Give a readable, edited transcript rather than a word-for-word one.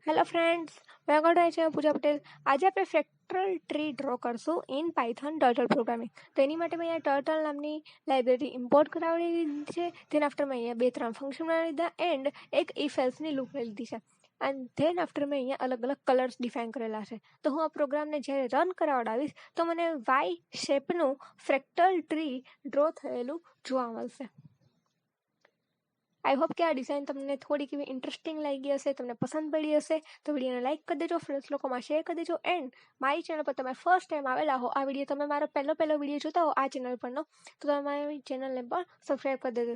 Hello friends, welcome to છે પૂજા પટેલ. આજે આપણે ફ્રેક્ટલ ટ્રી ડ્રો કરશું ઇન પાયથન ટર્ટલ પ્રોગ્રામિંગ. તો એની માટે મેં અહીંયા ટર્ટલ નામની લાઇબ્રેરી ઇમ્પોર્ટ કરાવી લીધી છે. તેના આફ્ટર મેં અહીંયા 2-3 ફંક્શન બનાવી લીધા એન્ડ એક ઇફ એલ્સની લૂપ લઈ લીધી છે. એન્ડ ધેન આફ્ટર મેં અહીંયા અલગ અલગ કલર્સ ડિફાઇન કરેલા છે. તો હું આ પ્રોગ્રામને જ્યારે રન કરાવડાવીશ તો મને વાય શેપનું ફ્રેક્ટલ ટ્રી ડ્રો થયેલું જોવા મળશે. આઈ હોપ કે આ ડિઝાઇન તમને થોડીક એવી ઇન્ટરેસ્ટિંગ લાગી હશે, તમને પસંદ પડી હશે. તો વિડીયોને લાઇક કરી દેજો, ફ્રેન્ડ્સ લોકોમાં શેર કરી દેજો. એન્ડ મારી ચેનલ પર તમે ફર્સ્ટ ટાઈમ આવેલા હો, આ વિડીયો તમે મારો પહેલો વિડીયો જોતા હો આ ચેનલ પરનો, તો તમે મારી ચેનલને પણ સબસ્ક્રાઈબ કરી દેજો.